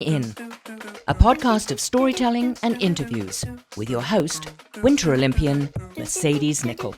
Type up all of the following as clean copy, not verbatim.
In, a podcast of storytelling and interviews with your host, Winter Olympian Mercedes Nicoll.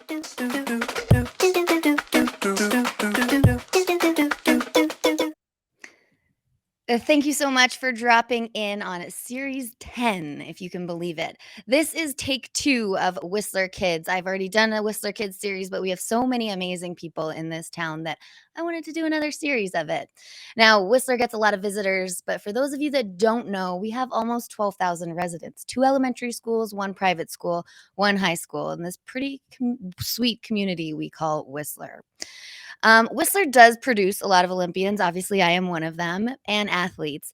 Thank you so much for dropping in on Series 10, if you can believe it. This is take 2 of Whistler Kids. I've already done a Whistler Kids series, but we have so many amazing people in this town that I wanted to do another series of it. Now, Whistler gets a lot of visitors, but for those of you that don't know, we have almost 12,000 residents, 2 elementary schools, 1 private school, 1 high school, in this pretty sweet community we call Whistler. Whistler does produce a lot of Olympians. Obviously, I am one of them, and athletes.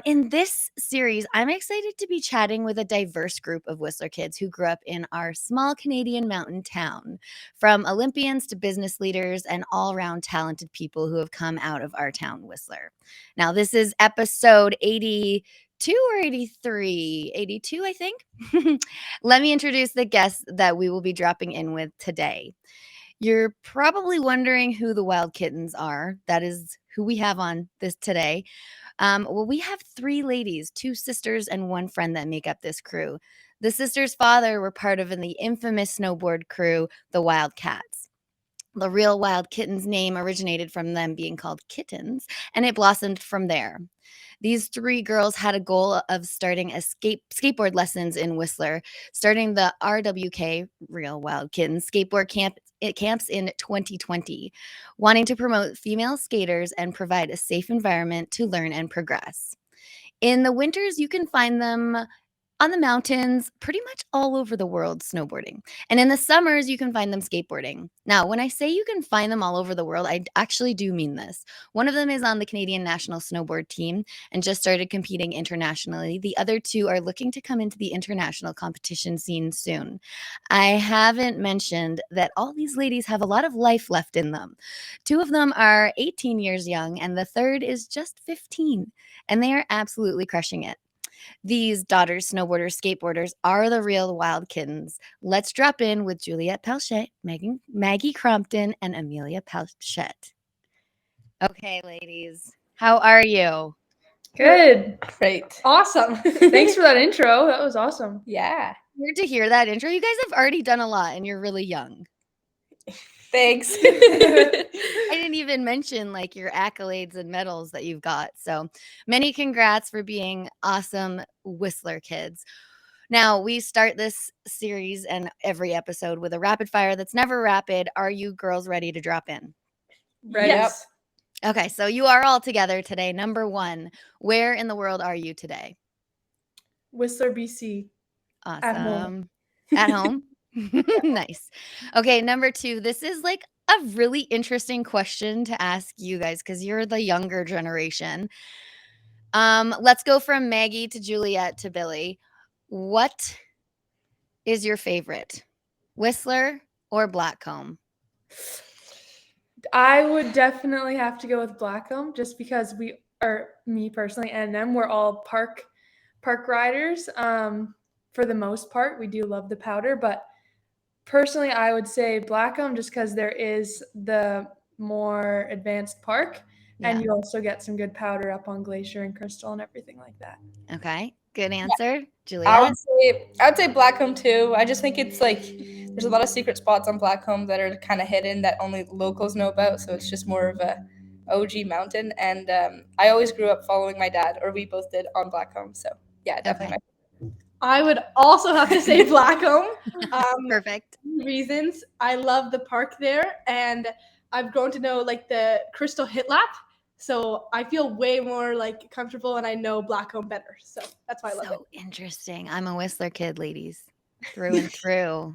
In this series, I'm excited to be chatting with a diverse group of Whistler kids who grew up in our small Canadian mountain town, from Olympians to business leaders and all-around talented people who have come out of our town, Whistler. Now, this is episode 82 or 83? 82, I think. Let me introduce the guests that we will be dropping in with today. You're probably wondering who the Wild Kittens are. That is who we have on this today. Well, we have 3 ladies, 2 sisters, and 1 friend that make up this crew. The sisters' father were part of the infamous snowboard crew, the Wildcats. The real Wild Kittens name originated from them being called Kittens, and it blossomed from there. These 3 girls had a goal of starting a skateboard lessons in Whistler, starting the RWK, Real Wild Kittens, skateboard camps in 2020, wanting to promote female skaters and provide a safe environment to learn and progress. In the winters, you can find them on the mountains, pretty much all over the world snowboarding. And in the summers, you can find them skateboarding. Now, when I say you can find them all over the world, I actually do mean this. One of them is on the Canadian National Snowboard team and just started competing internationally. The other 2 are looking to come into the international competition scene soon. I haven't mentioned that all these ladies have a lot of life left in them. 2 of them are 18 years young, and the third is just 15, and they are absolutely crushing it. These daughters, snowboarders, skateboarders are the real Wild Kittens. Let's drop in with Juliette Pelchat, Maggie Crompton, and Amalia Pelchat. Okay, ladies, how are you? Good. Great. Awesome. Thanks for that intro. That was awesome. Yeah. Weird to hear that intro. You guys have already done a lot, and you're really young. Thanks. I didn't even mention like your accolades and medals that you've got. So many congrats for being awesome Whistler kids. Now, we start this series and every episode with a rapid fire that's never rapid. Are you girls ready to drop in? Ready? Yes. Okay, so you are all together today. Number 1, where in the world are you today? Whistler, BC. Awesome. At home. At home? Nice. Okay, number 2, this is like a really interesting question to ask you guys because you're the younger generation. Let's go from Maggie to Juliette to Billy. What is your favorite, Whistler or Blackcomb? I would definitely have to go with Blackcomb just because me personally and them, we're all park riders. For the most part, we do love the powder, but personally, I would say Blackcomb just because there is the more advanced park, and you also get some good powder up on Glacier and Crystal and everything like that. Okay, good answer, Juliette. I would say Blackcomb too. I just think it's like there's a lot of secret spots on Blackcomb that are kind of hidden that only locals know about. So it's just more of a OG mountain. And I always grew up following my dad, or we both did, on Blackcomb. So yeah, definitely. Okay. I would also have to say Blackcomb. Perfect. Reasons. I love the park there, and I've grown to know like the Crystal Hit Lap. So I feel way more like comfortable, and I know Blackcomb better. So that's why I love it. So interesting. I'm a Whistler kid, ladies, through and through.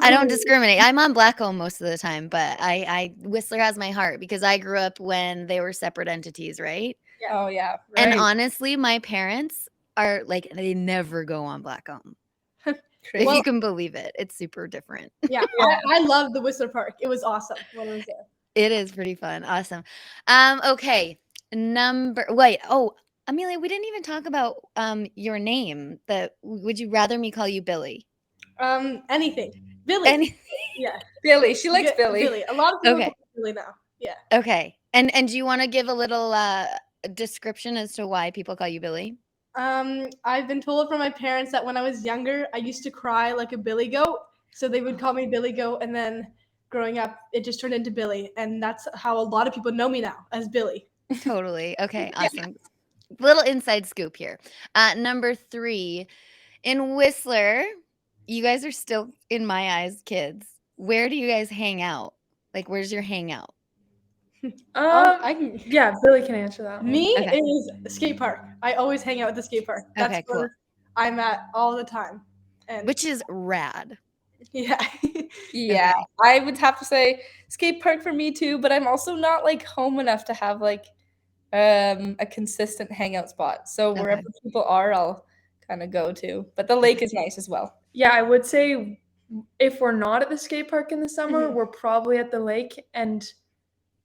I don't discriminate. I'm on Blackcomb most of the time, but I Whistler has my heart because I grew up when they were separate entities, right? Yeah. Oh yeah. And Right. honestly, my parents are like, they never go on Blackcomb. If Crazy. you can believe it. It's super different. Yeah, I love the Whistler Park. It was awesome when I was there. It is pretty fun. Awesome. Okay. Amelia, we didn't even talk about your name. Would you rather me call you Billy? Anything. Billy. Yeah. Billy. She likes Billy. Billy. A lot of people Okay. call me Billy now. Yeah. Okay. And do you want to give a little a description as to why people call you Billy? I've been told from my parents that when I was younger, I used to cry like a billy goat. So they would call me Billy Goat, and then growing up, it just turned into Billy. And that's how a lot of people know me now, as Billy. Totally. Okay, awesome. Little inside scoop here. Number 3, in Whistler, you guys are still, in my eyes, kids. Where do you guys hang out? Like, where's your hangout? Yeah, Billy can answer that one. Me Okay. is skate park. I always hang out at the skate park. That's Okay, cool. where I'm at all the time. And Which is rad. yeah. Yeah, I would have to say skate park for me too, but I'm also not like home enough to have like a consistent hangout spot. So wherever people are, I'll kind of go to. But the lake is nice as well. Yeah, I would say if we're not at the skate park in the summer, we're probably at the lake, and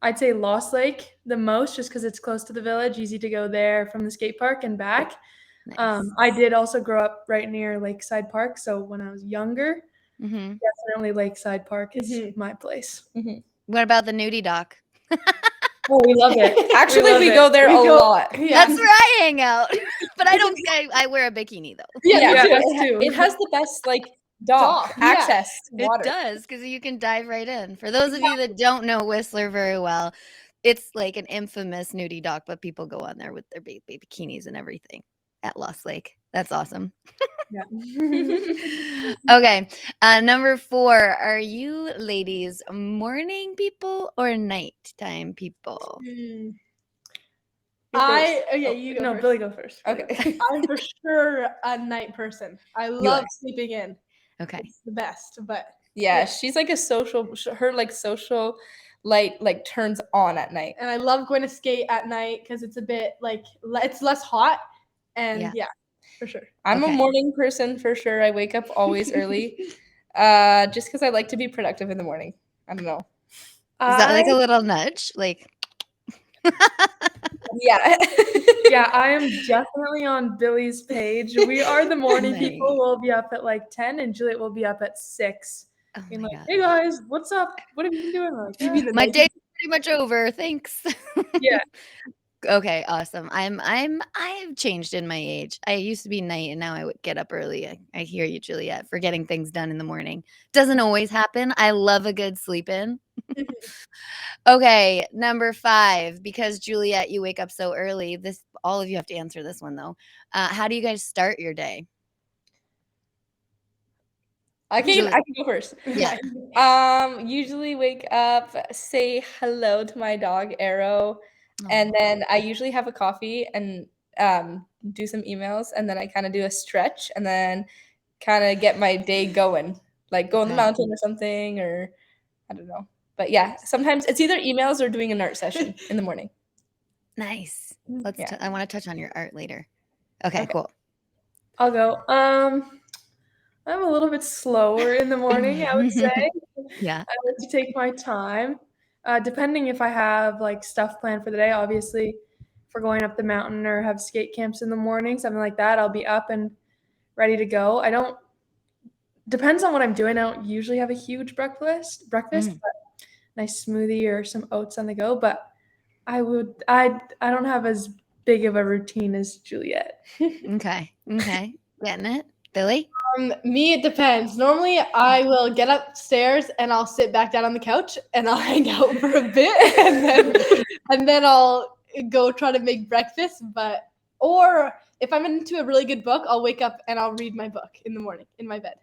I'd say Lost Lake the most, just because it's close to the village, easy to go there from the skate park and back. Nice. I did also grow up right near Lakeside Park, so when I was younger, Mhm. definitely Lakeside Park is my place. What about the nudie dock? Oh, we love it. Actually, we love go it. there a lot. Yeah. That's where I hang out. But I don't. I wear a bikini though. Yeah, too. us too. It has the best like dock Yeah. access to It water. does, because you can dive right in. For those of you that don't know Whistler very well, it's like an infamous nudie dock, but people go on there with their baby bikinis and everything at Lost Lake. That's awesome. Yeah. Okay. Number 4. Are you ladies morning people or nighttime people? You No, go first. Billy, go first. Okay. I'm for sure a night person. I love sleeping in. Okay. It's the best, but Yeah, she's like a social. Her like social light like turns on at night. and I love going to skate at night because it's a bit like it's less hot, and yeah, for sure. I'm a Okay. morning person for sure. I wake up always early, just because I like to be productive in the morning. I don't know. Is that like a little nudge? Like, Yeah. Yeah, I am definitely on Billy's page. We are the morning people. Nice. We'll be up at like 10, and Juliette will be up at 6. oh Being my like, God. hey guys, what's up? What have you been doing? Like, You mean the My night day's pretty much over. Thanks. Yeah. Okay, awesome. I've changed in my age. I used to be night, and now I would get up early. I hear you, Juliette, for getting things done in the morning. Doesn't always happen. I love a good sleep in. Okay, number 5, because Juliette, you wake up so early. All of you have to answer this one though. How do you guys start your day? I can go first. Yeah. Usually wake up, say hello to my dog Arrow, and then I usually have a coffee and do some emails, and then I kind of do a stretch, and then kind of get my day going, like go on the Okay. mountain or something, or I don't know. But yeah, sometimes it's either emails or doing an art session in the morning. Nice. Yeah. I want to touch on your art later. Okay, cool. I'll go. I'm a little bit slower in the morning, I would say. Yeah. I like to take my time. Depending if I have like stuff planned for the day, obviously, if we're going up the mountain or have skate camps in the morning, something like that, I'll be up and ready to go. Depends on what I'm doing. I don't usually have a huge breakfast, but nice smoothie or some oats on the go. But I don't have as big of a routine as Juliette. Okay. Getting it. Billy? Me, it depends. Normally, I will get upstairs and I'll sit back down on the couch and I'll hang out for a bit, and then I'll go try to make breakfast. Or if I'm into a really good book, I'll wake up and I'll read my book in the morning in my bed.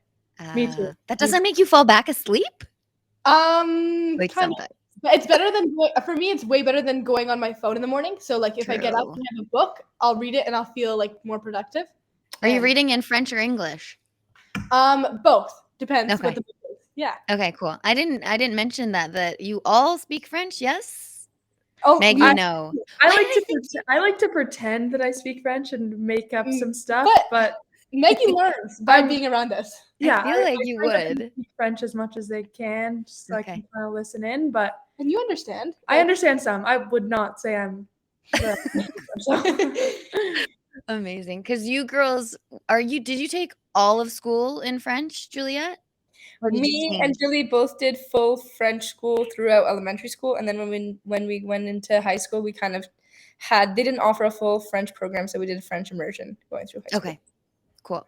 Me too. That doesn't make you fall back asleep? Kind Like of. sometimes. But it's better than for me. It's way better than going on my phone in the morning. So like if I get up True. and have a book, I'll read it and I'll feel like more productive. Are you reading in French or English? Both. Depends Okay. what the book is. Yeah. Okay, cool. I didn't mention that you all speak French, yes? Oh, Maggie, no. I like to pretend that I speak French and make up some stuff, but Maggie learns by being around us. yeah, I feel like you try to would. speak French as much as they can, so I can kind of listen in. But And you understand? I understand some. I would not say I'm. Amazing. Because you girls, did you take all of school in French, Juliette? Or did you Me and change? Julie both did full French school throughout elementary school, and then when we went into high school, we kind of they didn't offer a full French program, so we did French immersion going through high school. Okay. Cool.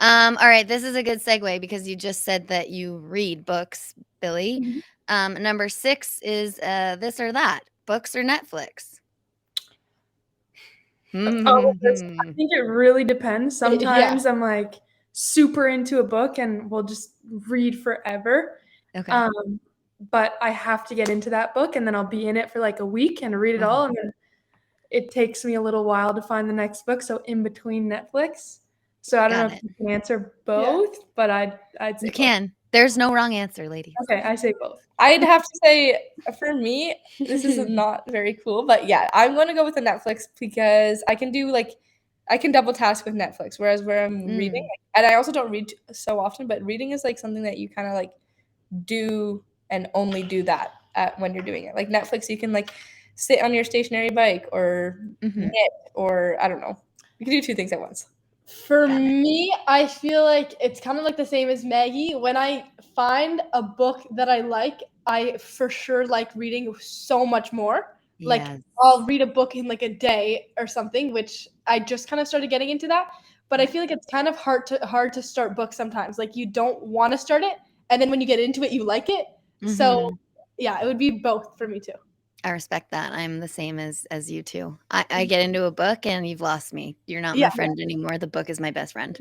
All right. This is a good segue because you just said that you read books, Billy. Number 6 is this or that, books or Netflix. I think it really depends. Sometimes I'm like super into a book and will just read forever. Okay. But I have to get into that book and then I'll be in it for like a week and read it all. And then it takes me a little while to find the next book. So in between Netflix. So I don't know if you can answer both, but I'd say You both. can. There's no wrong answer, ladies. Okay, I say both. I'd have to say, for me, this is not very cool, but yeah, I'm going to go with the Netflix because I can double task with Netflix, whereas where I'm reading, and I also don't read so often, but reading is like something that you kind of like do and only do that when you're doing it. Like Netflix, you can like sit on your stationary bike or knit, or I don't know. You can do 2 things at once. For me, I feel like it's kind of like the same as Maggie. When I find a book that I like, I for sure like reading so much more. Like I'll read a book in like a day or something, which I just kind of started getting into that. But I feel like it's kind of hard to start books sometimes. Like you don't want to start it, and then when you get into it, you like it. So yeah, it would be both for me too. I respect that. I'm the same as you two. I get into a book and you've lost me. You're not my friend anymore. The book is my best friend.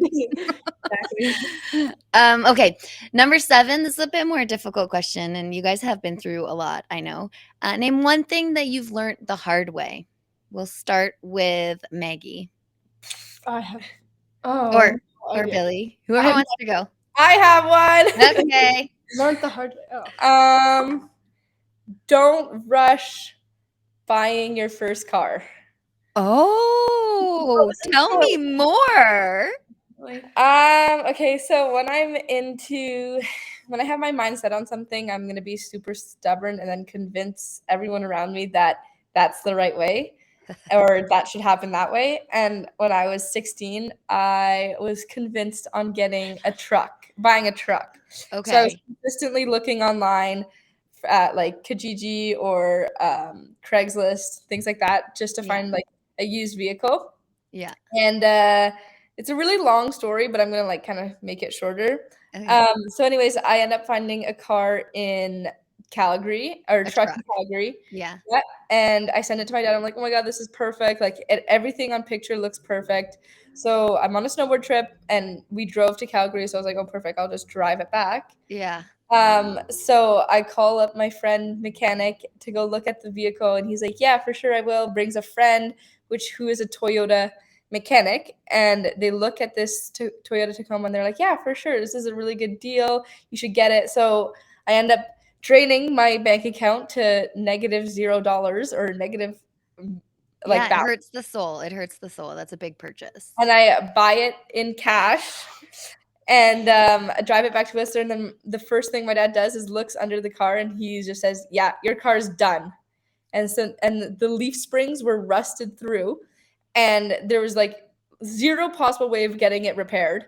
Okay. Number 7, this is a bit more difficult question, and you guys have been through a lot, I know. Name one thing that you've learned the hard way. We'll start with Maggie. I have. Or Billy. Whoever wants to go. I have one. Okay. Learned the hard way. Don't rush buying your first car. Oh, tell me more. Okay, so when I have my mind set on something, I'm gonna be super stubborn and then convince everyone around me that that's the right way or that should happen that way. And when I was 16, I was convinced on buying a truck. Okay. So I was consistently looking online at like Kijiji or Craigslist, things like that, just to find like a used vehicle. Yeah. And it's a really long story, but I'm gonna like kind of make it shorter. Okay. So anyways, I end up finding a car in Calgary, or a truck in Calgary. Yeah. And I send it to my dad. I'm like, oh my God, this is perfect. Like everything on picture looks perfect. So I'm on a snowboard trip and we drove to Calgary. So I was like, oh, perfect. I'll just drive it back. Yeah. So I call up my friend mechanic to go look at the vehicle, and he's like, yeah, for sure I will. Brings a friend, who is a Toyota mechanic, and they look at this Toyota Tacoma and they're like, yeah, for sure, this is a really good deal. You should get it. So I end up draining my bank account to -$0 or negative like that. It hurts the soul. That's a big purchase. And I buy it in cash. And I drive it back to Whistler, and then the first thing my dad does is looks under the car, and he just says, yeah, your car's done. And the leaf springs were rusted through, and there was like zero possible way of getting it repaired.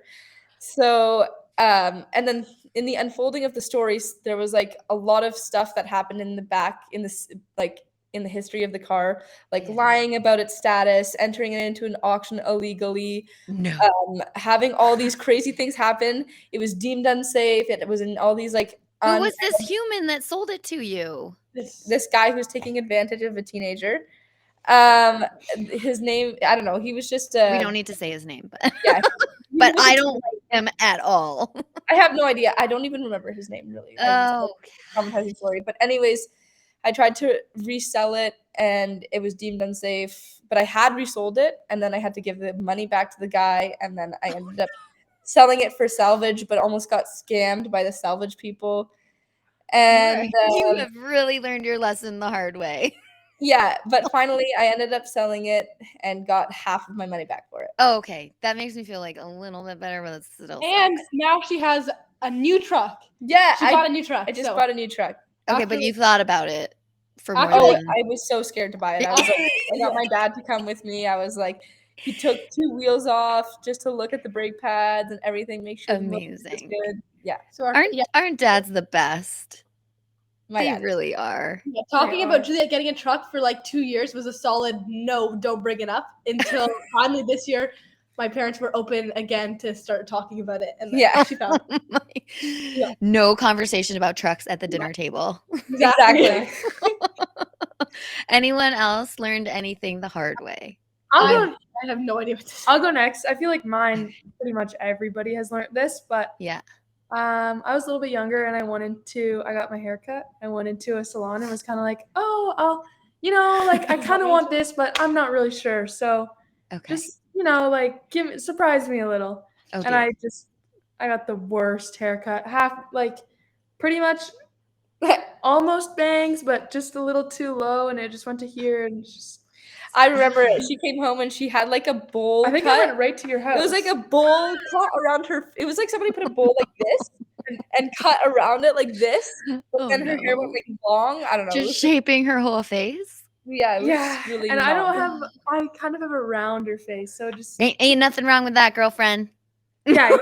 So and then in the unfolding of the stories, there was like a lot of stuff that happened in the back in the history of the car, like lying about its status, entering it into an auction illegally, having all these crazy things happen. It was deemed unsafe. It was in all these like. Who was this human that sold it to you? This guy who's taking advantage of a teenager. His name, I don't know. He was just. We don't need to say his name, but yeah, but I don't like him at all. I have no idea. I don't even remember his name really. Traumatizing story. But anyways, I tried to resell it and it was deemed unsafe, but I had resold it, and then I had to give the money back to the guy, and then I ended up selling it for salvage, but almost got scammed by the salvage people. And you have really learned your lesson the hard way. Yeah, but finally I ended up selling it and got half of my money back for it. Oh, okay. That makes me feel like a little bit better, but it's still. And now she has a new truck. Yeah, she bought a new truck. I just bought a new truck. Okay, but you thought about it for more than. I was so scared to buy it. I was like, I got my dad to come with me. I was like, he took 2 wheels off just to look at the brake pads and everything, make sure. Amazing. Good. Yeah. So aren't dads the best? My They dad is. really are. Yeah, talking They about are. Juliette getting a truck for like 2 years was a solid no, don't bring it up until finally this year my parents were open again to start talking about it. And then Yeah. she found No conversation about trucks at the dinner table. Exactly. Anyone else learned anything the hard way? I'll go. I have no idea what to say. I'll go next. I feel like mine. Pretty much everybody has learned this, but Yeah. I was a little bit younger and I got my hair cut. I went into a salon and was kind of like, oh, I kind of want this, but I'm not really sure. So Okay. just, surprise me a little. Oh, And dear. I got the worst haircut. Pretty much almost bangs, but just a little too low. And it just went to here and just, I remember it. She came home and she had like a bowl I think cut. I went right to your house. It was like a bowl cut around her. It was like somebody put a bowl like this and cut around it like this. But Oh, then her hair went no. like long. I don't know. It Just was, shaping her whole face? yeah, it was yeah. really And I long. kind of have a rounder face. So just, Ain't nothing wrong with that, girlfriend. yeah.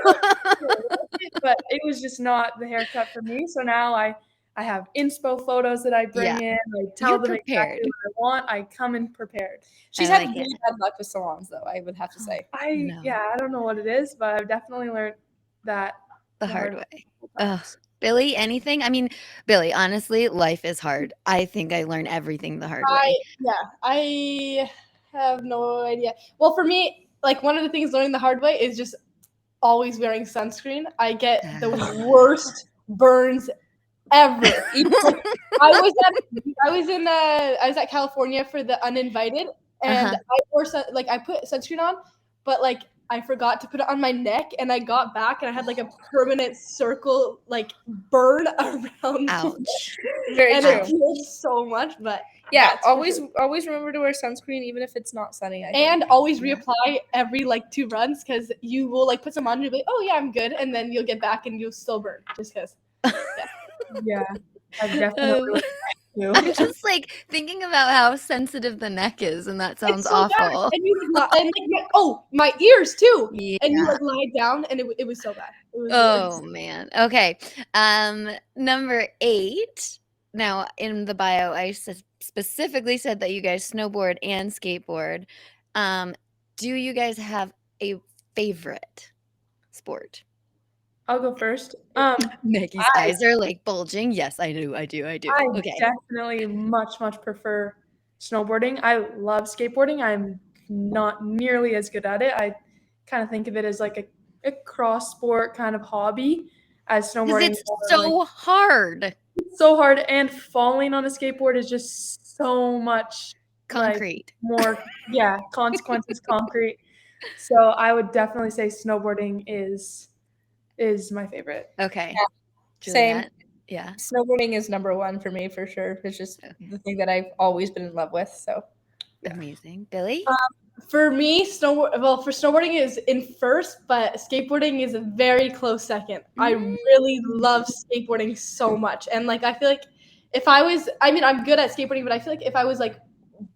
But it was just not the haircut for me. So now I have inspo photos that I bring in. I tell You're them prepared. exactly what I want. I come in prepared. She's I had like really it. bad luck with salons, though. I would have to say. No. I don't know what it is, but I've definitely learned that The hard way. Ugh. Billy, anything? I mean, Billy, honestly, life is hard. I think I learned everything the hard way. I have no idea. Well, for me, like one of the things learning the hard way is just always wearing sunscreen. I get the worst burns ever. Like, I was at California for the uninvited, and I put sunscreen on, but like I forgot to put it on my neck, and I got back and I had like a permanent circle like burn around. Ouch. Very and true. it healed so much, but Yeah, that's for always sure. always remember to wear sunscreen even if it's not sunny. I think. And always reapply every like 2 runs because you will like put some on and you'll be like, oh yeah, I'm good, and then you'll get back and you'll still burn just because. Yeah, I've definitely. I'm just like thinking about how sensitive the neck is, and that sounds It's so bad. awful. And you my ears too. Yeah. And you like lie down, and it was so bad. It was Oh man. Okay. Number 8. Now in the bio, I specifically said that you guys snowboard and skateboard. Do you guys have a favorite sport? I'll go first. Maggie's eyes are like bulging. Yes, I do. I Okay. definitely much prefer snowboarding. I love skateboarding. I'm not nearly as good at it. I kind of think of it as like a cross sport kind of hobby, as Because snowboarding. it's so hard. So hard, and falling on a skateboard is just so much Concrete. more consequences. Concrete. So I would definitely say snowboarding is my favorite. Okay. Same. Juliette? Yeah. Snowboarding is number 1 for me for sure. It's just the thing that I've always been in love with. So Amazing. Billy? For me, snowboarding is in first, but skateboarding is a very close second. I really love skateboarding so much. And like I feel like I'm good at skateboarding, but I feel like if I was like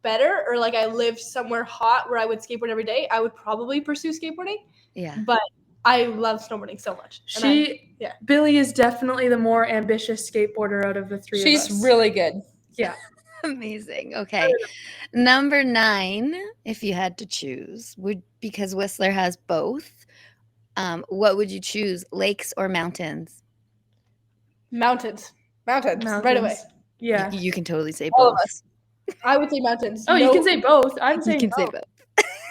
better or like I lived somewhere hot where I would skateboard every day, I would probably pursue skateboarding. Yeah. But I love snowboarding so much. And Billy is definitely the more ambitious skateboarder out of the 3 of us. she's really good. Yeah. Amazing. Okay. Number 9, if you had to choose, because Whistler has both, what would you choose, lakes or mountains? Mountains. Mountains. Right away. Yeah. You can totally say All both. of us. I would say mountains. Oh, you can say both. I'm You saying can say both. both.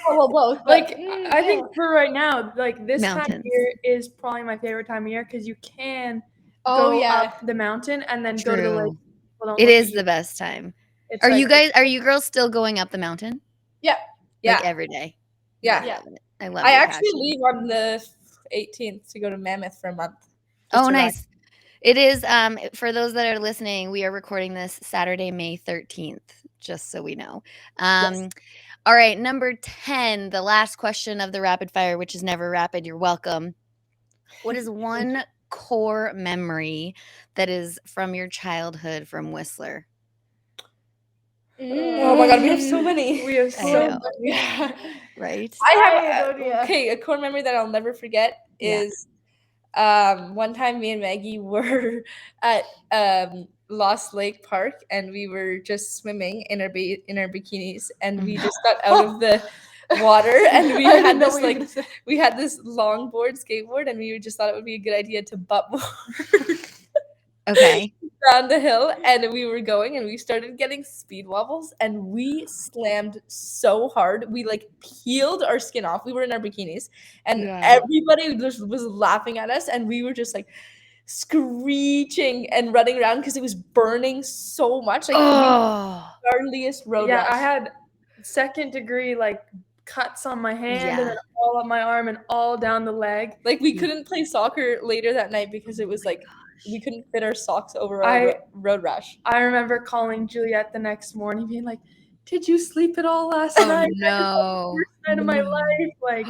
Oh, well, both. Like, but, I think for right now, like this time of Mountains. year is probably my favorite time of year because you can Oh, go yeah. up the mountain and then go to the lake. True. People don't It look at is you. the best time. It's Are like- you girls still going up the mountain? Yeah. Yeah. Like every day? Yeah. Yeah. I love I your actually passion. leave on the 18th to go to Mammoth for a month. Oh, just to ride. nice. It is, for those that are listening, we are recording this Saturday, May 13th, just so we know. All right, number 10, the last question of the rapid fire, which is never rapid. You're welcome. What is one core memory that is from your childhood from Whistler? Oh my god, we have so many. We have I so know. many. Right? I have a core memory that I'll never forget Yeah. is one time me and Maggie were at Lost Lake Park, and we were just swimming in our bikinis, and we just got out of the water, and we I didn't had know this what you were like gonna say. we had this longboard skateboard, and we just thought it would be a good idea to butt Okay. down the hill, and we were going, and we started getting speed wobbles, and we slammed so hard we like peeled our skin off. We were in our bikinis, and Yeah. everybody was laughing at us, and we were just like screeching and running around because it was burning so much. Like Oh. gnarliest road Yeah, rash. I had second degree like cuts on my hand and Yeah. then all up my arm and all down the leg. Like we couldn't play soccer later that night because it was like we couldn't fit our socks over our I- road rash. I remember calling Juliette the next morning, being like, "Did you sleep at all last Oh night? no. First night of my life." Like,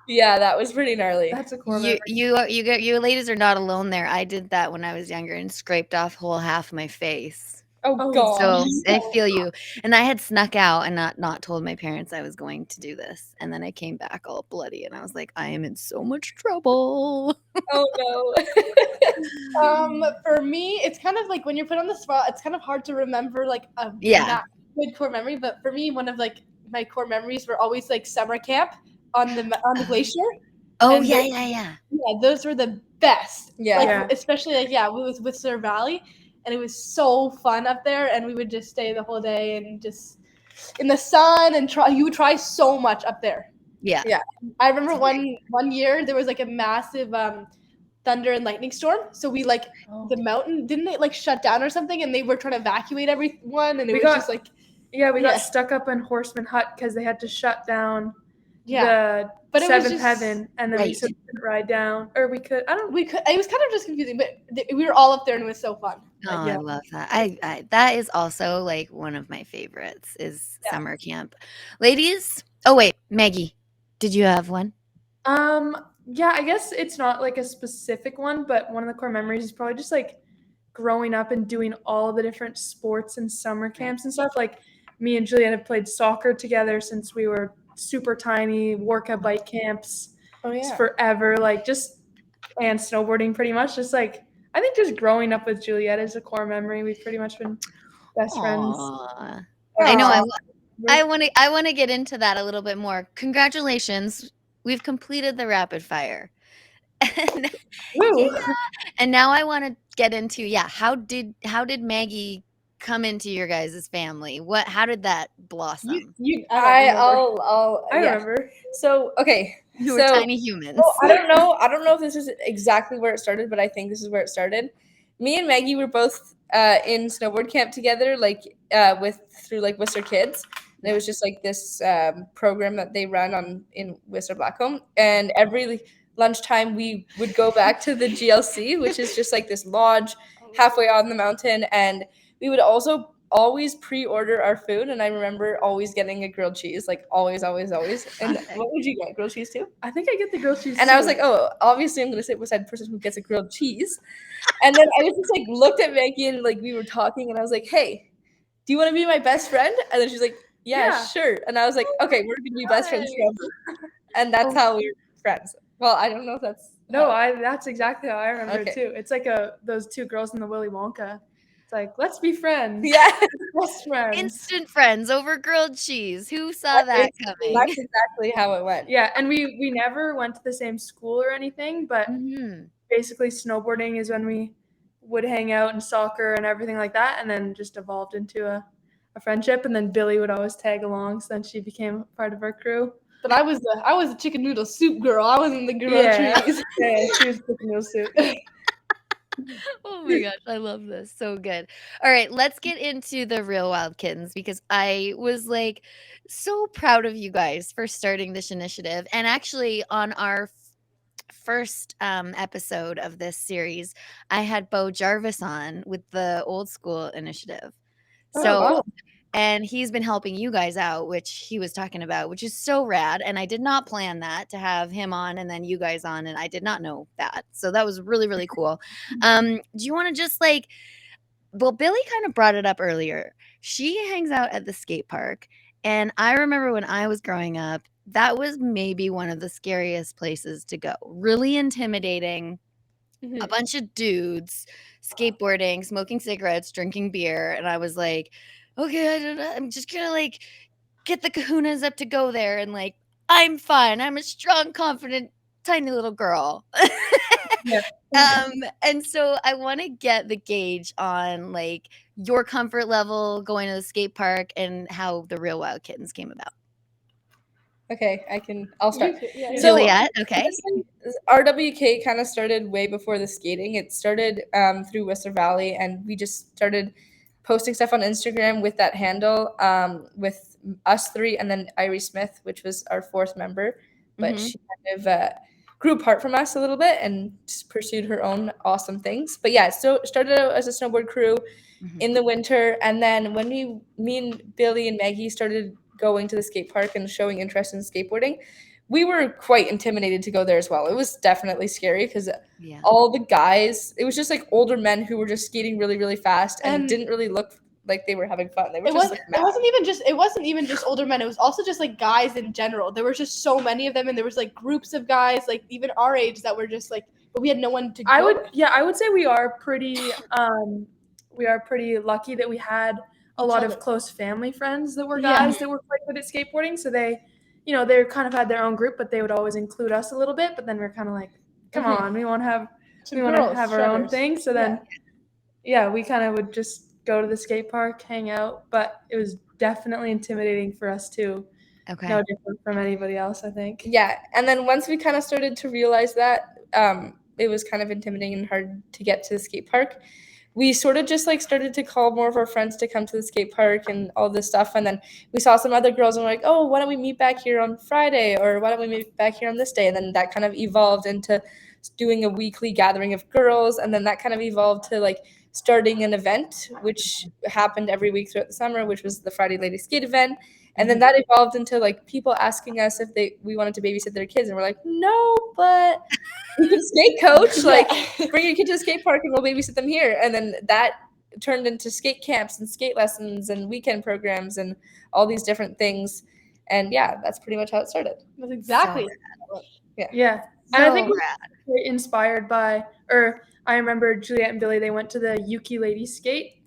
Yeah, that was pretty gnarly. that's a core You memory. you ladies are not alone there. I did that when I was younger and scraped off whole half my face. Oh, Oh, god. So I feel you. And I had snuck out and not told my parents I was going to do this. And then I came back all bloody and I was like, I am in so much trouble. Oh For me, it's kind of like when you're put on the spot, it's kind of hard to remember like a Yeah. not good core memory. But for me, one of like my core memories were always like summer camp on the glacier. Oh And yeah, they- yeah, yeah. Yeah, those were the best. Yeah. Like, Yeah. especially like we was with Whistler Valley, and it was so fun up there. And we would just stay the whole day and just in the sun and try. You would try so much up there. Yeah. I remember one year there was like a massive thunder and lightning storm. So we like the mountain didn't it like shut down or something, and they were trying to evacuate everyone, and it We was got- just like we Yeah. got stuck up in Horseman Hut because they had to shut down yeah. the But it was Seventh just- Heaven, and then we Right. still couldn't ride down, or we could. I don't. We could. It was kind of just confusing, but we were all up there and it was so fun. Oh, Like, I love that. I that is also like one of my favorites is summer camp. Ladies, oh wait, Maggie, did you have one? Yeah, I guess it's not like a specific one, but one of the core memories is probably just like growing up and doing all the different sports and summer camps and stuff. Like me and Juliette have played soccer together since we were super tiny, workout bike camps Oh just forever, like just and snowboarding pretty much. Just like I think just growing up with Juliette is a core memory. We've pretty much been best friends. Aw. I know. I want to get into that a little bit more. Congratulations, we've completed the rapid fire. And, Woo. and now I want to get into how did Maggie come into your guys' family? How did that blossom? I'll I yeah. remember. So okay. You were so tiny humans. I don't know if this is exactly where it started, but I think this is where it started. Me and Maggie were both in snowboard camp together, like through like Whistler Kids. And it was just like this program that they run in Whistler Blackcomb. And every lunchtime we would go back to the GLC, which is just like this lodge halfway on the mountain. And we would also always pre-order our food. And I remember always getting a grilled cheese, like always. And what would you get? Grilled cheese too? I think I get the grilled cheese. And I was too. like, oh, obviously I'm gonna sit beside the person who gets a grilled cheese. And then I just like looked at Maggie and like we were talking, and I was like, hey, do you want to be my best friend? And then she's like, yeah, sure. And I was like, okay, we're gonna be best friends forever. And that's how we were friends. Well, I don't know if that's that's exactly how I remember it too. It's like those two girls in the Willy Wonka. It's like, let's be friends. Yeah. Best friends. Instant friends over grilled cheese. Who saw that coming? That's exactly how it went. Yeah, and we never went to the same school or anything, but Mhm. basically snowboarding is when we would hang out and soccer and everything like that, and then just evolved into a friendship. And then Billy would always tag along, so then she became part of our crew. But I was the chicken noodle soup girl. I wasn't the grilled cheese. Yeah, she was cooking meal soup. Oh my gosh, I love this. So good. All right, let's get into the real wild kittens because I was like so proud of you guys for starting this initiative. And actually, on our first episode of this series, I had Bo Jarvis on with the old school initiative. So and he's been helping you guys out, which he was talking about, which is so rad. And I did not plan that to have him on and then you guys on, and I did not know that. So that was really, really cool. Do you want to just well, Billy kind of brought it up earlier. She hangs out at the skate park. And I remember when I was growing up, that was maybe one of the scariest places to go. Really intimidating. a bunch of dudes skateboarding, smoking cigarettes, drinking beer, and I was like, okay, I don't know, I'm just gonna like get the kahunas up to go there, and like I'm fine. I'm a strong, confident, tiny little girl. Yeah. And so I want to get the gauge on like your comfort level going to the skate park and how the Real Wild Kittens came about. Okay, I'll start. Yeah. So- Juliette, okay. Honestly, RWK kind of started way before the skating. It started through Whistler Valley, and we just started posting stuff on Instagram with that handle, with us three, and then Irie Smith, which was our fourth member. But Mhm. she kind of grew apart from us a little bit and just pursued her own awesome things. But yeah, so started out as a snowboard crew Mhm. in the winter, and then when me and Billy and Maggie started going to the skate park and showing interest in skateboarding, we were quite intimidated to go there as well. It was definitely scary because Yeah. all the guys, it was just like older men who were just skating really, really fast and And- didn't really look like they were having fun. They were It just was. like It mad. wasn't even just older men. It was also just like guys in general. There was just so many of them, and there was like groups of guys, like even our age, that were just like. But we had no one to. I go would say we are pretty lucky that we had a Each lot other. of close family friends that were Yeah. guys that were quite good at skateboarding. So they kind of had their own group, but they would always include us a little bit. But then we're kind of like, come Mhm. on, we want to Some have girls, our own shredders. thing. So then, yeah, we kind of would just go to the skate park, hang out. But it was definitely intimidating for us too. Okay. No different from anybody else, I think. Yeah, and then once we kind of started to realize that it was kind of intimidating and hard to get to the skate park, we sort of just like started to call more of our friends to come to the skate park and all this stuff. And then we saw some other girls and we're like, oh, why don't we meet back here on Friday, or why don't we meet back here on this day? And then that kind of evolved into doing a weekly gathering of girls, and then that kind of evolved to like starting an event which happened every week throughout the summer, which was the Friday Lady Skate event. And then that evolved into like people asking us if we wanted to babysit their kids, and we're like, no, but we can skate coach. Like, bring your kid to the skate park and we'll babysit them here. And then that turned into skate camps and skate lessons and weekend programs and all these different things. And yeah, that's pretty much how it started. That's exactly. Yeah. And I think So we're inspired by, or I remember Juliette and Billy, they went to the Yuki Lady Skate,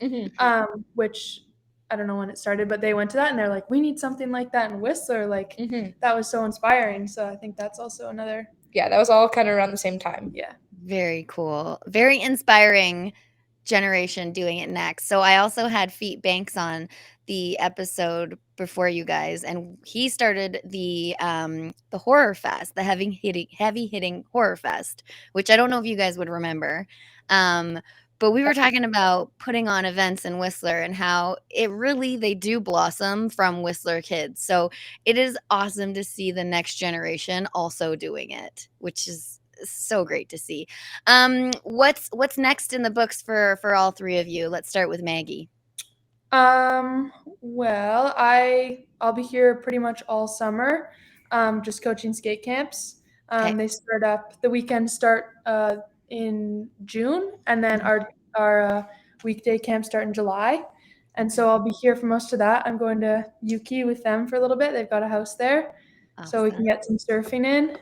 which I don't know when it started, but they went to that and they're like, we need something like that in Whistler. Like, that was so inspiring. So I think that's also another. Yeah, that was all kind of around the same time. Yeah. very cool. Very inspiring generation doing it next. So I also had Feet Banks on the episode before you guys, and he started the horror fest, the heavy hitting horror fest, which I don't know if you guys would remember. But we were talking about putting on events in Whistler and how they do blossom from Whistler kids. So it is awesome to see the next generation also doing it, which is so great to see. What's next in the books for all three of you? Let's start with Maggie. Well, I'll be here pretty much all summer, just coaching skate camps. Okay. They start up, the weekends start in June, and then our weekday camps start in July. And so I'll be here for most of that. I'm going to Yuki with them for a little bit. They've got a house there, so we can get some surfing in.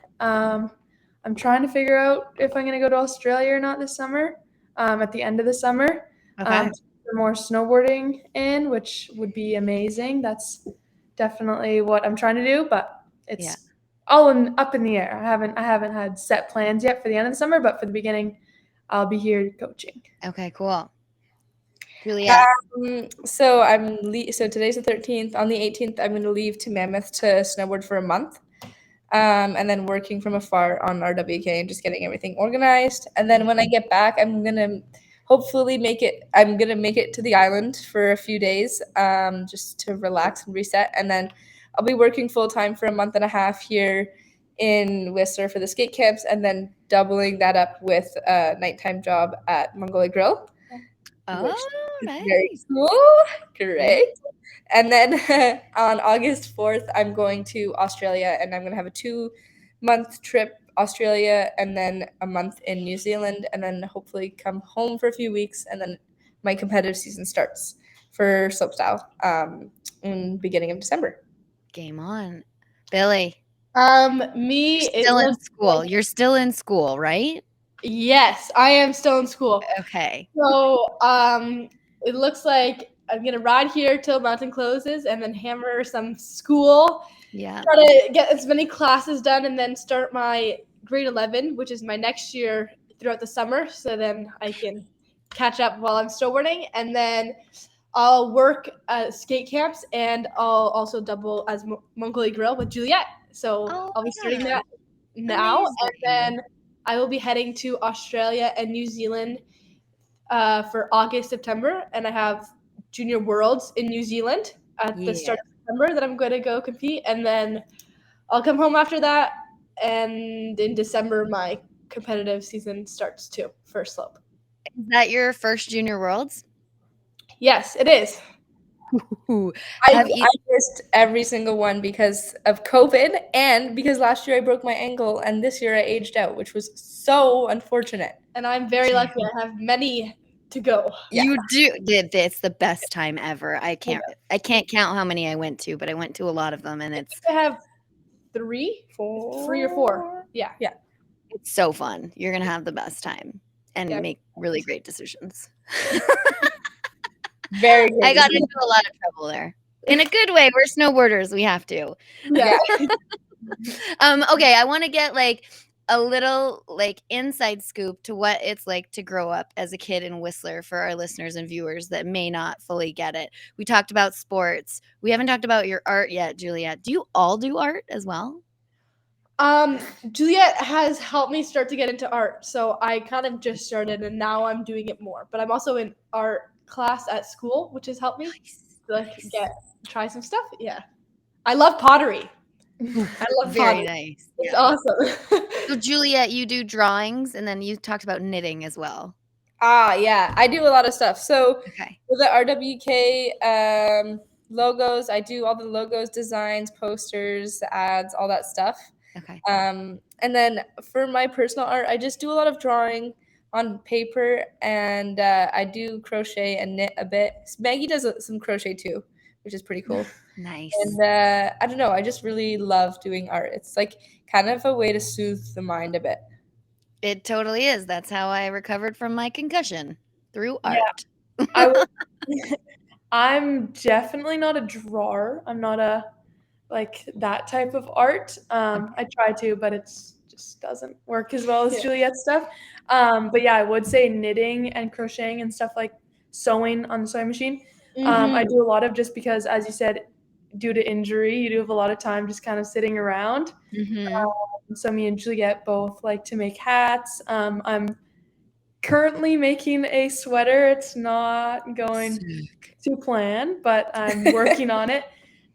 I'm trying to figure out if I'm going to go to Australia or not this summer, at the end of the summer. Okay. For more snowboarding in, which would be amazing. That's definitely what I'm trying to do, but it's all up in the air. I haven't had set plans yet for the end of the summer, but for the beginning, I'll be here coaching. Okay, cool. Juliette. So so today's the 13th. On the 18th, I'm going to leave to Mammoth to snowboard for a month. And then working from afar on RWK and just getting everything organized. And then when I get back, I'm going to hopefully make it to the island for a few days, just to relax and reset. And then I'll be working full time for a month and a half here in Whistler for the skate camps, and then doubling that up with a nighttime job at Mongolia Grill. Oh, nice. Very cool. Great. And then on August 4th, I'm going to Australia, and I'm going to have a 2-month trip, Australia, and then a month in New Zealand, and then hopefully come home for a few weeks, and then my competitive season starts for slopestyle in beginning of December. Game on. Billy. Me Still in school. You're still in school, right? Yes, I am still in school. Okay. So it looks like I'm gonna ride here till mountain closes, and then hammer some school. Yeah. Try to get as many classes done, and then start my grade 11, which is my next year throughout the summer. So then I can catch up while I'm snowboarding, and then I'll work at skate camps, and I'll also double as Mongolia Grill with Juliette. So Oh I'll be my starting God. that now, and Amazing. then I will be heading to Australia and New Zealand for August, September, and I have Junior Worlds in New Zealand at the start of September that I'm going to go compete, and then I'll come home after that, and in December my competitive season starts too for slope. Is that your first Junior Worlds? Yes, it is. Ooh. I Have you? missed every single one because of COVID and because last year I broke my ankle and this year I aged out, which was so unfortunate. And I'm very lucky. I have many to go. You do. It's the best time ever. I can't count how many I went to, but I went to a lot of them, and it's I have three or four. Yeah. it's so fun. You're gonna have the best time and Yeah. make really great decisions. Very good. I got into a lot of trouble there. In a good way. We're snowboarders. We have to. Yeah. Okay, I want to get like a little like inside scoop to what it's like to grow up as a kid in Whistler for our listeners and viewers that may not fully get it. We talked about sports. We haven't talked about your art yet, Juliette. Do you all do art as well? Juliette has helped me start to get into art. So I kind of just started, and now I'm doing it more. But I'm also in art class at school, which has helped me to try some stuff. Yeah. I love pottery. I love Very pottery. nice. It's awesome. So Juliette, you do drawings, and then you talked about knitting as well. Yeah, I do a lot of stuff. So Okay. for the RWK logos, I do all the logos, designs, posters, ads, all that stuff. Okay. And then for my personal art, I just do a lot of drawing on paper, and I do crochet and knit a bit. Maggie does some crochet too, which is pretty cool. Nice. And I don't know, I just really love doing art. It's like kind of a way to soothe the mind a bit. It totally is. That's how I recovered from my concussion, through art. I'm definitely not a drawer. I'm not a that type of art. I try to, but it's just doesn't work as well as Juliette's stuff. But yeah, I would say knitting and crocheting and stuff like sewing on the sewing machine. I do a lot of, just because, as you said, due to injury, you do have a lot of time just kind of sitting around. So me and Juliette both like to make hats. I'm currently making a sweater. It's not going to plan, but I'm working on it.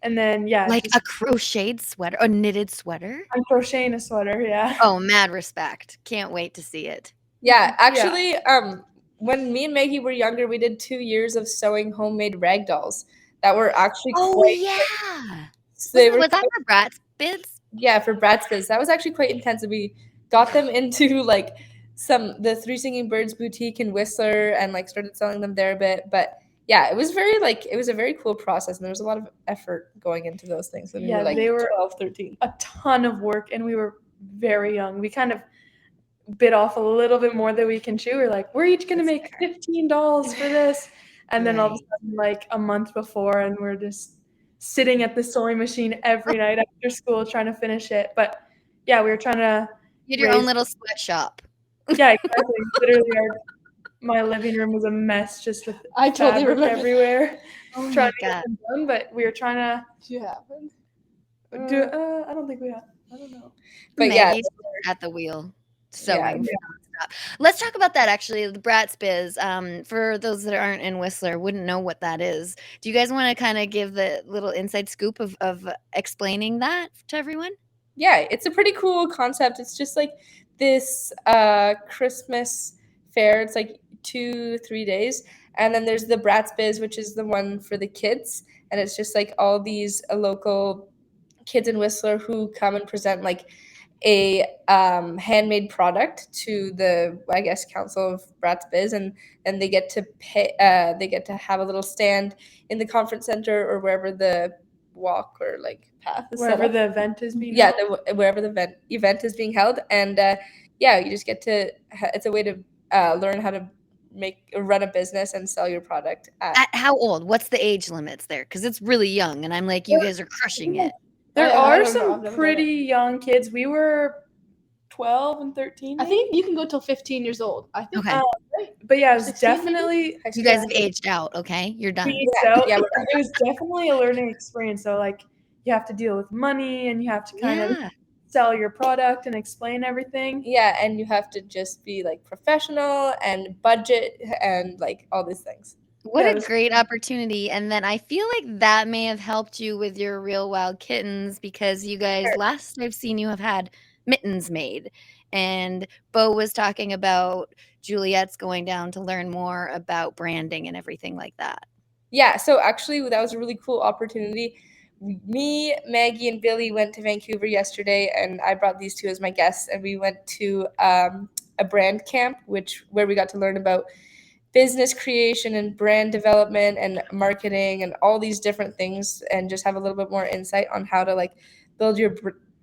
And then Like a crocheted sweater, a knitted sweater? I'm crocheting a sweater, yeah. Oh, mad respect. Can't wait to see it. Yeah, actually, when me and Maggie were younger, we did 2 years of sewing homemade rag dolls that were actually yeah. So they were Was that for Brat's Bids? Yeah, for Brat's Biz. That was actually quite intense. We got them into like the Three Singing Birds boutique in Whistler and like started selling them there a bit. But yeah, it was a very cool process, and there was a lot of effort going into those things when we were like they were 12, 13. A ton of work, and we were very young. We kind of bit off a little bit more than we can chew. We're like, we're each gonna make $15 for this, and then all of a sudden, like a month before, and we're just sitting at the sewing machine every night after school trying to finish it. But yeah, we were trying to. You had your own little sweatshop. Yeah, exactly. Literally, my living room was a mess, just with fabric everywhere. Oh trying my to get them done, but we were trying to. Do you happen? I don't think we have. I don't know. But Maggie's at the wheel sewing. Let's talk about that, actually, the Brat's Biz. For those that aren't in Whistler, wouldn't know what that is. Do you guys want to kind of give the little inside scoop of explaining that to everyone? Yeah, it's a pretty cool concept. It's just like this Christmas fair. It's like 2-3 days. And then there's the Brat's Biz, which is the one for the kids. And it's just like all these local kids in Whistler who come and present like a handmade product to the, I guess, Council of Brat's Biz, and they get to pay. They get to have a little stand in the conference center or wherever the walk or like path is wherever the event is being held. Wherever the event is being held, and yeah, you just get to. It's a way to learn how to run a business and sell your product. At how old? What's the age limits there? Because it's really young, and I'm like, you guys are crushing it. There I are don't know. I've some never done pretty it. young kids. We were 12 and 13. I think you can go till 15 years old. I think. Okay. But yeah, it was 16 maybe? definitely You guys have aged out. Okay, you're done. Yeah, we're it was definitely a learning experience. So like you have to deal with money and you have to kind of Yeah. sell your product and explain everything. Yeah, and you have to just be like professional and budget and like all these things. What Yeah, it a was- great opportunity. And then I feel like that may have helped you with your Real Wild Kittens because you guys, last I've seen you have had mittens made. And Bo was talking about Juliette's going down to learn more about branding and everything like that. Yeah, so actually that was a really cool opportunity. Me, Maggie, and Billy went to Vancouver yesterday, and I brought these two as my guests, and we went to a brand camp, where we got to learn about business creation and brand development and marketing and all these different things, and just have a little bit more insight on how to like build your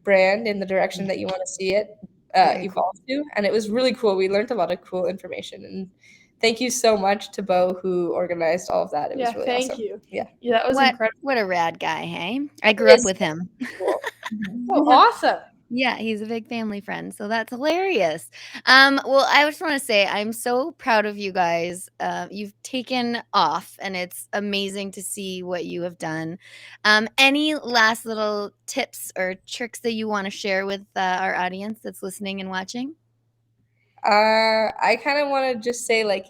brand in the direction that you want to see it Very evolve to. And it was really cool. We learned a lot of cool information, and thank you so much to Bo who organized all of that. It was really thank awesome. you. Yeah, that was incredible. What a rad guy, hey? I grew up with him. Cool. Oh, awesome. Yeah, he's a big family friend, so that's hilarious. Well, I just want to say I'm so proud of you guys. You've taken off, and it's amazing to see what you have done. Any last little tips or tricks that you want to share with our audience that's listening and watching? I kind of want to just say, like,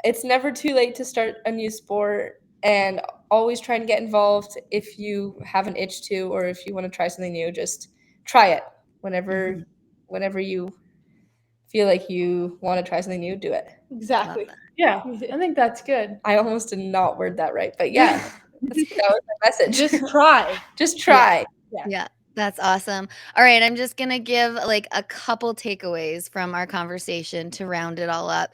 it's never too late to start a new sport, and always try and get involved if you have an itch to, or if you want to try something new. Just try it whenever you feel like you want to try something new. Do it. Exactly. Love Yeah, I think that's good. I almost did not word that right, but yeah, that was my message. Just try. Just try. Yeah, that's awesome. All right, I'm just going to give like a couple takeaways from our conversation to round it all up.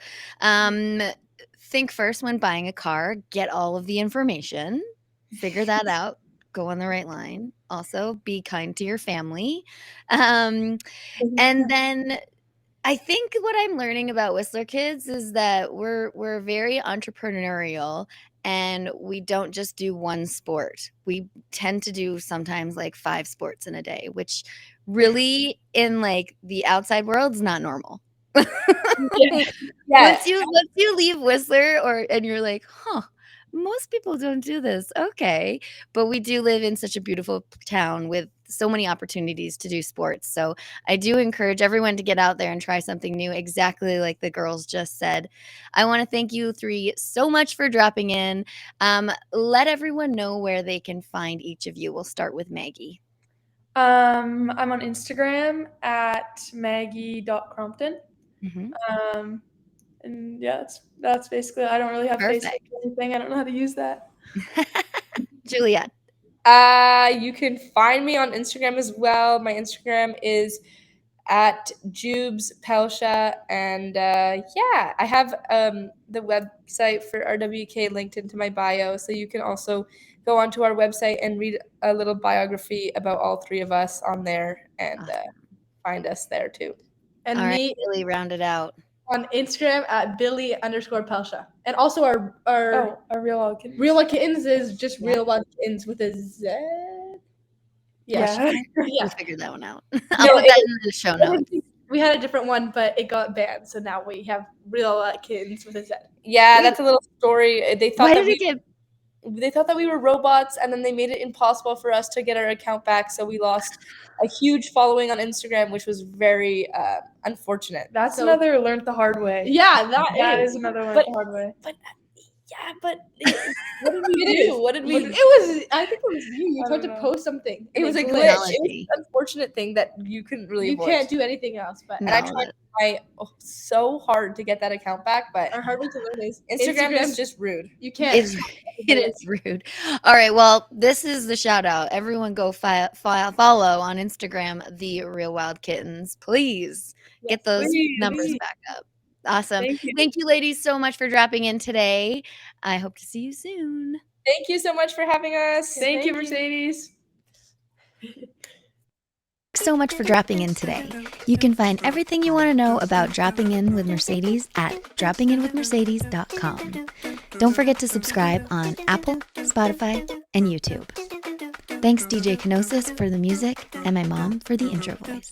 Think first when buying a car, get all of the information, figure that out, go on the right line. Also, be kind to your family. And then I think what I'm learning about Whistler Kids is that we're very entrepreneurial, and we don't just do one sport. We tend to do sometimes like 5 sports in a day, which really in like the outside world is not normal. Yeah. Once you leave Whistler and you're like, huh, most people don't do this. Okay. But we do live in such a beautiful town with so many opportunities to do sports. So I do encourage everyone to get out there and try something new, exactly like the girls just said. I want to thank you 3 so much for dropping in. Let everyone know where they can find each of you. We'll start with Maggie. I'm on Instagram at maggie.crompton. Mhm. And yeah, that's basically. I don't really have Perfect. Facebook or anything. I don't know how to use that. Juliette. You can find me on Instagram as well. My Instagram is at Juliette Pelchat, and yeah, I have the website for RWK linked into my bio, so you can also go onto our website and read a little biography about all 3 of us on there, and find us there too. And All right, me Billy, round it out. on Instagram at Billy_Pelchat. And also our A Real Wild Kittens. Real Wild Kittens is just Yeah. Real Wild Kittens with a Z. Yeah. We'll figure that one out. I'll put that in the show notes. We had a different one, but it got banned. So now we have Real Wild Kittens with a Z. Yeah, that's a little story. They thought Why that did it get? they thought that we were robots, and then they made it impossible for us to get our account back, so we lost a huge following on Instagram, which was very unfortunate. That's So- another learned the hard way. Yeah, That is another learned But- the hard way. Yeah, but what did we do? What did we? It was. I think it was you. You I tried don't to know. post something. It and was a glitch. Technology. It was an unfortunate thing that you couldn't really You avoid. can't do anything else. But And I tried so hard to get that account back, but our hard way to learn is Instagram is just rude. You can't. It is rude. All right. Well, this is the shout out. Everyone go follow on Instagram, The Real Wild Kittens. Please get those numbers back up. Awesome. Thank you, ladies, so much for dropping in today. I hope to see you soon. Thank you so much for having us. Thank you, Mercedes. so much for dropping in today. You can find everything you want to know about Dropping In with Mercedes at droppinginwithmercedes.com. Don't forget to subscribe on Apple, Spotify, and YouTube. Thanks DJ Kenosis for the music and my mom for the intro voice.